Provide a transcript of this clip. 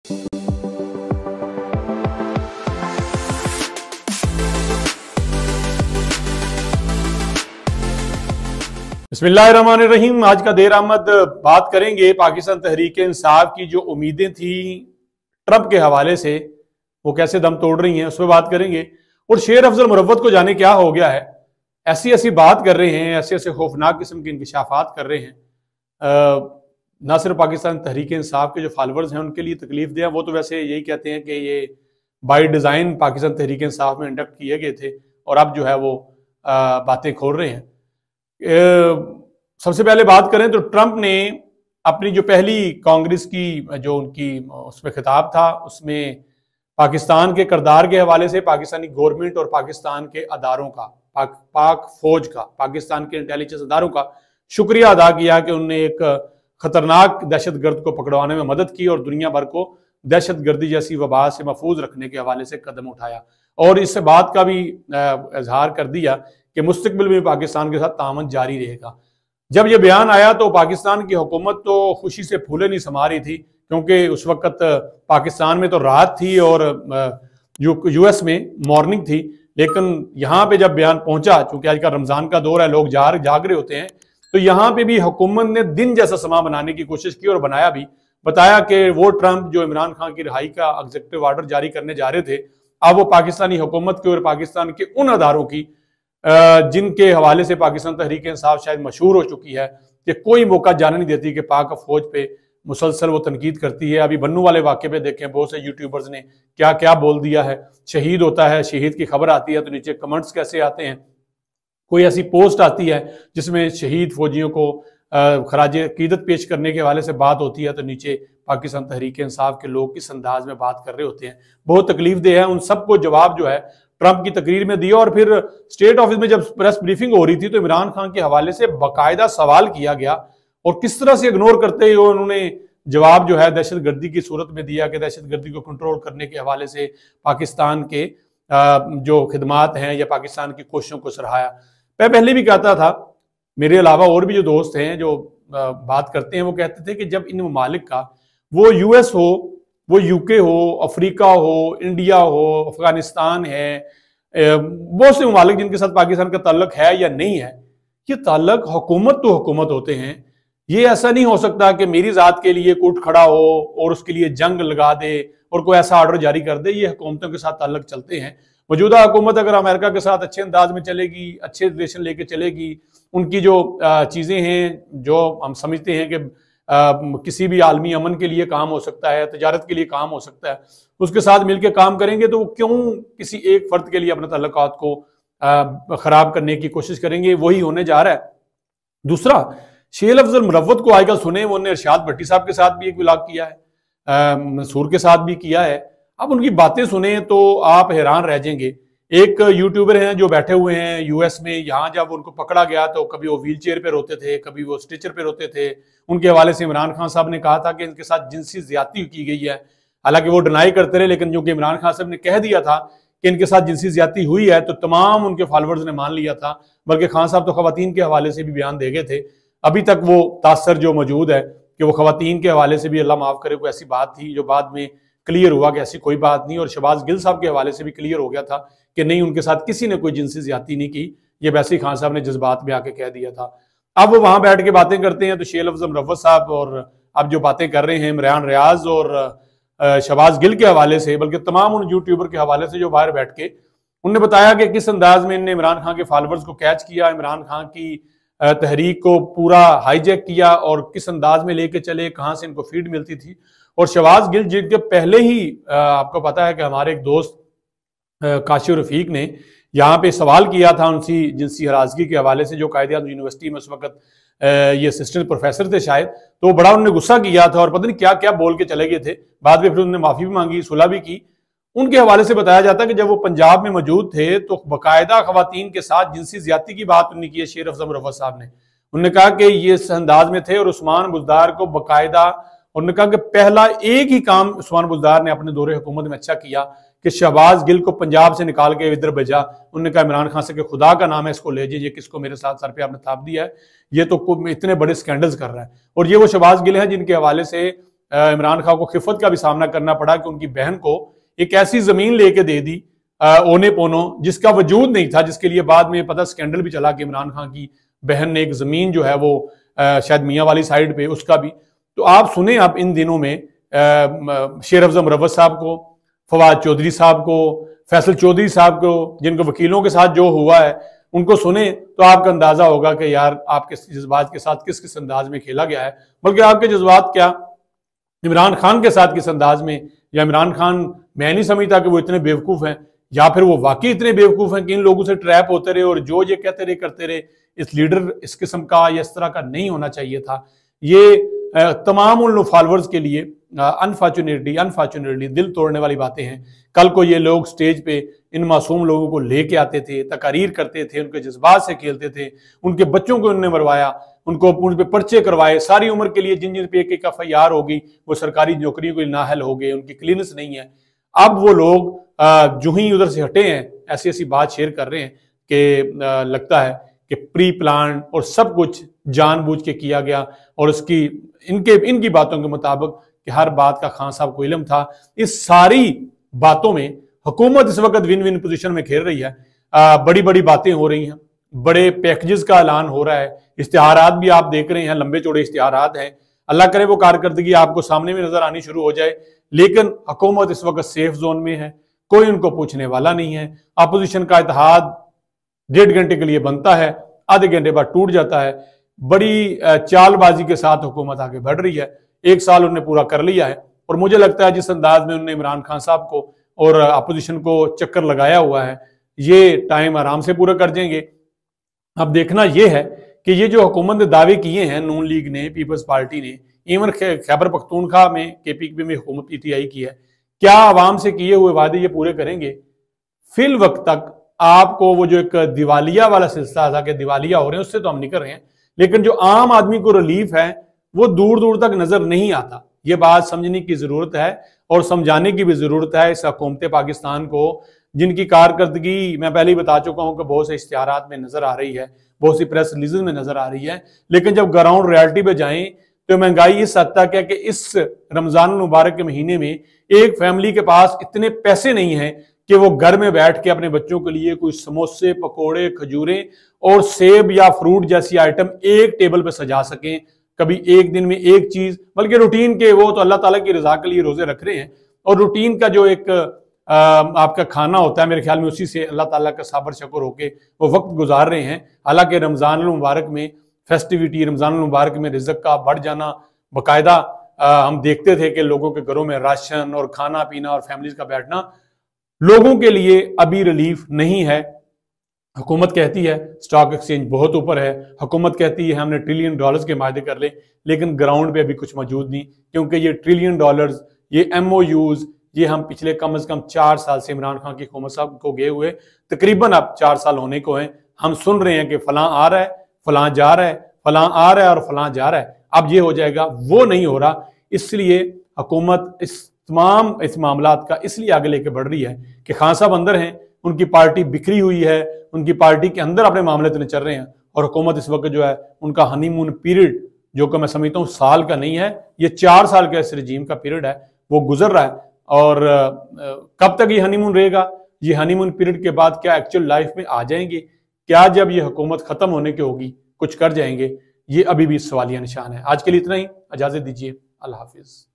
बिस्मिल्लाहिर्रहमानिर्रहीम। आज का देर आमद बात करेंगे पाकिस्तान तहरीक इंसाफ की जो उम्मीदें थी ट्रंप के हवाले से वो कैसे दम तोड़ रही हैं, उस पर बात करेंगे। और शेर अफजल मुरव्वत को जाने क्या हो गया है, ऐसी ऐसी बात कर रहे हैं, ऐसे ऐसे खौफनाक किस्म के इंकशाफात कर रहे हैं। ना सिर्फ पाकिस्तान तहरीक इंसाफ के जो फॉलोअर्स हैं उनके लिए तकलीफ दे, वो तो वैसे यही कहते हैं कि ये बाय डिज़ाइन पाकिस्तान तहरीक इंसाफ में इंडक्ट किए गए थे और अब जो है वो बातें खोल रहे हैं। सबसे पहले बात करें तो ट्रंप ने अपनी जो पहली कांग्रेस की जो उनकी उसमें खिताब था उसमें पाकिस्तान के किरदार के हवाले से पाकिस्तानी गवर्नमेंट और पाकिस्तान के अदारों का, पाक फौज का, पाकिस्तान के इंटेलिजेंस अदारों का शुक्रिया अदा किया कि उन्होंने एक खतरनाक दहशतगर्द को पकड़वाने में मदद की और दुनिया भर को दहशतगर्दी जैसी वबा से महफूज रखने के हवाले से कदम उठाया। और इस बात का भी इजहार कर दिया कि मुस्तकबिल में पाकिस्तान के साथ तामन जारी रहेगा। जब यह बयान आया तो पाकिस्तान की हुकूमत तो खुशी से फूले नहीं समा रही थी, क्योंकि उस वक्त पाकिस्तान में तो रात थी और यूएस में मॉर्निंग थी। लेकिन यहाँ पे जब बयान पहुंचा, चूंकि आज का रमजान का दौर है, लोग जाग रहे होते हैं, तो यहाँ पे भी हुकूमत ने दिन जैसा समा बनाने की कोशिश की और बनाया भी। बताया कि वो ट्रंप जो इमरान खान की रिहाई का एग्जीक्यूटिव ऑर्डर जारी करने जा रहे थे, अब वो पाकिस्तानी हुकूमत की और पाकिस्तान के उन अदारों की जिनके हवाले से पाकिस्तान तहरीक इंसाफ शायद मशहूर हो चुकी है कि कोई मौका जाने नहीं देती कि पाक फौज पे मुसलसल वो तनकीद करती है। अभी बन्नू वाले वाक़े पे देखें, बहुत से यूट्यूबर्स ने क्या क्या बोल दिया है। शहीद होता है, शहीद की खबर आती है तो नीचे कमेंट्स कैसे आते हैं। कोई ऐसी पोस्ट आती है जिसमें शहीद फौजियों को खराज अकीदत पेश करने के हवाले से बात होती है तो नीचे पाकिस्तान तहरीक इंसाफ के लोग किस अंदाज में बात कर रहे होते हैं। बहुत तकलीफ देह है। उन सबको जवाब जो है ट्रंप की तकरीर में दिया। और फिर स्टेट ऑफिस में जब प्रेस ब्रीफिंग हो रही थी तो इमरान खान के हवाले से बाकायदा सवाल किया गया और किस तरह से इग्नोर करते हुए उन्होंने जवाब जो है दहशतगर्दी की सूरत में दिया कि दहशतगर्दी को कंट्रोल करने के हवाले से पाकिस्तान के जो खिदमात हैं या पाकिस्तान की कोशिशों को सराहाया। मैं पहले भी कहता था, मेरे अलावा और भी जो दोस्त हैं जो बात करते हैं वो कहते थे कि जब इन ममालिक का, वो यूएस हो, वो यूके हो, अफ्रीका हो, इंडिया हो, अफगानिस्तान है, बहुत से ममालिक जिनके साथ पाकिस्तान का ताल्लुक है या नहीं है, ये ताल्लुक हुकूमत तो हुकूमत होते हैं। ये ऐसा नहीं हो सकता कि मेरी ज़ात के लिए उठ खड़ा हो और उसके लिए जंग लगा दे और कोई ऐसा ऑर्डर जारी कर दे। ये हुकूमतों के साथ ताल्लुक चलते हैं। मौजूदा हुकूमत अगर अमेरिका के साथ अच्छे अंदाज में चलेगी, अच्छे रिलेशन लेके चलेगी, उनकी जो चीज़ें हैं जो हम समझते हैं कि किसी भी आलमी अमन के लिए काम हो सकता है, तजारत के लिए काम हो सकता है, उसके साथ मिलकर काम करेंगे, तो वो क्यों किसी एक फर्द के लिए अपने तल्लुकात को खराब करने की कोशिश करेंगे। वही होने जा रहा है। दूसरा, शेर अफजल मुरव्वत को आजकल सुने, वो इरशाद भट्टी साहब के साथ भी एक व्लॉग किया है, मंसूर के साथ भी किया है। अब उनकी बातें सुने तो आप हैरान रह जाएंगे। एक यूट्यूबर हैं जो बैठे हुए हैं यूएस में, यहाँ जब उनको पकड़ा गया तो कभी वो व्हील चेयर पे रोते थे, कभी वो स्ट्रेचर पे रोते थे। उनके हवाले से इमरान खान साहब ने कहा था कि इनके साथ जिनसी ज्यादती की गई है। हालांकि वो डिनाई करते रहे, लेकिन क्योंकि इमरान खान साहब ने कह दिया था कि इनके साथ जिनसी ज्यादती हुई है तो तमाम उनके फॉलोअर्स ने मान लिया था। बल्कि खान साहब तो खवातीन के हवाले से भी बयान दे गए थे। अभी तक वो तासर जो मौजूद है कि वो खवातीन के हवाले से भी, अल्लाह माफ करे, कोई ऐसी बात थी जो बाद में क्लियर हुआ कि ऐसी कोई बात नहीं। और शहबाज गिल साहब के हवाले से भी क्लियर हो गया था कि नहीं, उनके साथ किसी ने कोई जिनसी ज्यादती नहीं की। ये वैसे ही खान साहब ने जज्बात में आके कह दिया था। अब वो वहां बैठ के बातें करते हैं तो शेर अफजल मुरव्वत साहब और अब जो बातें कर रहे हैं इमरान रियाज और शहबाज गिल के हवाले से, बल्कि तमाम उन यूट्यूबर के हवाले से जो बाहर बैठ के उन्होंने बताया कि किस अंदाज में इन्होंने इमरान खान के फॉलोअर्स को कैच किया, इमरान खान की तहरीक को पूरा हाईजैक किया और किस अंदाज में लेके चले, कहाँ से इनको फीड मिलती थी। और शहबाज गिल जिनके पहले ही आपको पता है कि हमारे एक दोस्त काशिफ रफीक ने यहाँ पे सवाल किया था उनसी जिनसी हरासगी के हवाले से, जो कायदे-ए-आज़म यूनिवर्सिटी में उस वक्त ये असिस्टेंट प्रोफेसर थे शायद, तो बड़ा उन्होंने गुस्सा किया था और पता नहीं क्या क्या बोल के चले गए थे। बाद में फिर उन्होंने माफ़ी भी मांगी, सुलह भी की। उनके हवाले से बताया जाता है कि जब वो पंजाब में मौजूद थे तो बाकायदा खवातीन के साथ जिनसी ज्यादती की बात उन्होंने की है शेर अफजल मुरव्वत साहब ने। उन्होंने कहा कि ये इस अंदाज में थे और उस्मान बुज़दार को बाकायदा उन्होंने कहा कि पहला एक ही काम उस्मान बुज़दार ने अपने दौरे हुकूमत में अच्छा किया कि शहबाज गिल को पंजाब से निकाल के इधर भेजा। उन्होंने कहा इमरान खान से कि खुदा का नाम है इसको ले जाइए, किसको मेरे साथ सर पे आपने थाप दिया है, ये तो इतने बड़े स्कैंडल्स कर रहा है। और ये वो शहबाज गिल हैं जिनके हवाले से इमरान खान को खिफत का भी सामना करना पड़ा कि उनकी बहन को एक ऐसी जमीन लेके दे दी ओने पोनो, जिसका वजूद नहीं था, जिसके लिए बाद में पता स्कैंडल भी चला कि इमरान खान की बहन ने एक जमीन जो है वो शायद मियाँ वाली साइड पे उसका भी। तो आप सुने आप इन दिनों में शेर अफजल मुरव्वत साहब को, फवाद चौधरी साहब को, फैसल चौधरी साहब को, जिनको वकीलों के साथ जो हुआ है उनको सुने तो आपका अंदाजा होगा कि यार आपके जज्बात के साथ किस किस अंदाज में खेला गया है। बल्कि आपके जज्बात क्या इमरान खान के साथ किस अंदाज में, या इमरान खान मैं नहीं समझता कि वो इतने बेवकूफ हैं, या फिर वो वाकई इतने बेवकूफ हैं कि इन लोगों से ट्रैप होते रहे और जो ये कहते रहे करते रहे। इस लीडर इस किस्म का या इस तरह का नहीं होना चाहिए था। ये तमाम उन फॉलोअर्स के लिए अनफॉर्चुनेटली दिल तोड़ने वाली बातें हैं। कल को ये लोग स्टेज पे इन मासूम लोगों को लेके आते थे, तकारीर करते थे, उनके जज्बात से खेलते थे, उनके बच्चों को उन्होंने मरवाया, उनको उन पे पर्चे करवाए, सारी उम्र के लिए जिन जिन पे एक FIR होगी वो सरकारी नौकरियों के नाहल हो गए, उनकी क्लीनेस नहीं है। अब वो लोग जो ही उधर से हटे हैं ऐसी ऐसी बात शेयर कर रहे हैं कि लगता है कि प्री प्लान और सब कुछ जानबूझ के किया गया, और उसकी इनकी बातों के मुताबिक कि हर बात का खान साहब को इल्म था। इस सारी बातों में हुकूमत इस वक्त विन विन पोजीशन में खेल रही है। बड़ी बड़ी बातें हो रही हैं, बड़े पैकेजेस का ऐलान हो रहा है, इश्तिहारात भी आप देख रहे हैं, लंबे चौड़े इश्तिहारात हैं। अल्लाह करे वो कारकर्दगी आपको सामने में नजर आनी शुरू हो जाए। लेकिन हुकूमत इस वक्त सेफ जोन में है, कोई उनको पूछने वाला नहीं है। अपोजिशन का इत्तेहाद 1.5 घंटे के लिए बनता है, आधे घंटे बाद टूट जाता है। बड़ी चालबाजी के साथ हुकूमत आगे बढ़ रही है। 1 साल उन्होंने पूरा कर लिया है, और मुझे लगता है जिस अंदाज में उन्होंने इमरान खान साहब को और अपोजिशन को चक्कर लगाया हुआ है, ये टाइम आराम से पूरा कर देंगे। अब देखना यह है कि ये जो हुकूमत ने दावे किए हैं, नून लीग ने, पीपल्स पार्टी ने, इवन खैबर पख्तूनख्वा में KPP में हुकूमत PTI की है, क्या आवाम से किए हुए वादे ये पूरे करेंगे? फिल वक्त तक आपको वो जो एक दिवालिया वाला सिलसिला था कि दिवालिया हो रहे हैं, उससे तो हम निकल रहे हैं, लेकिन जो आम आदमी को रिलीफ है वो दूर दूर तक नजर नहीं आता। ये बात समझने की जरूरत है और समझाने की भी जरूरत है इस हुकूमत पाकिस्तान को, जिनकी कारकर्दगी मैं पहले ही बता चुका हूं कि बहुत से इश्तिहारात में नजर आ रही है, बहुत सी प्रेस रिलीज में नजर आ रही है। लेकिन जब ग्राउंड रियलिटी पे जाएं तो महंगाई इस हद तक है कि इस रमजान मुबारक के महीने में एक फैमिली के पास इतने पैसे नहीं है कि वो घर में बैठ के अपने बच्चों के लिए कोई समोसे, पकोड़े, खजूरें और सेब या फ्रूट जैसी आइटम एक टेबल पे सजा सकें। कभी एक दिन में एक चीज, बल्कि रूटीन के, वो तो अल्लाह ताला की रजा के लिए रोजे रख रहे हैं, और रूटीन का जो एक आपका खाना होता है, मेरे ख्याल में उसी से अल्लाह ताला का साबर शकुर होके वो वक्त गुजार रहे हैं। हालांकि रमजान मुबारक में फेस्टिविटी, रमजान मुबारक में रिज़्क़ का बढ़ जाना, बाकायदा हम देखते थे कि लोगों के घरों में राशन और खाना पीना और फैमिलीज का बैठना, लोगों के लिए अभी रिलीफ नहीं है। हुकूमत कहती है स्टॉक एक्सचेंज बहुत ऊपर है, हुकूमत कहती है हमने $1 ट्रिलियन के मायदे कर ले, लेकिन ग्राउंड पे अभी कुछ मौजूद नहीं, क्योंकि ये $1 ट्रिलियन, ये MOUs, ये हम पिछले कम से कम 4 साल से इमरान खान की हुकूमत साहब को गए हुए, तकरीबन अब 4 साल होने को हैं, हम सुन रहे हैं कि फलां आ रहा है, फलां जा रहा है, फलां आ रहा है और फलां जा रहा है, अब ये हो जाएगा, वो नहीं हो रहा। इसलिए हुकूमत इस मामलात का इसलिए आगे लेके बढ़ रही है कि खान साहब अंदर हैं, उनकी पार्टी बिखरी हुई है, उनकी पार्टी के अंदर अपने मामले तो चल रहे हैं, और हुकूमत इस वक्त जो है उनका हनीमून पीरियड, जो कि मैं समझता हूँ साल का नहीं है, ये 4 साल का इस रजीम का पीरियड है, वो गुजर रहा है। और कब तक ये हनीमून रहेगा? ये हनीमून पीरियड के बाद क्या एक्चुअल लाइफ में आ जाएंगे? क्या जब ये हुकूमत खत्म होने की होगी कुछ कर जाएंगे? ये अभी भी सवालिया निशान है। आज के लिए इतना ही, इजाजत दीजिए, अल्लाह हाफिज।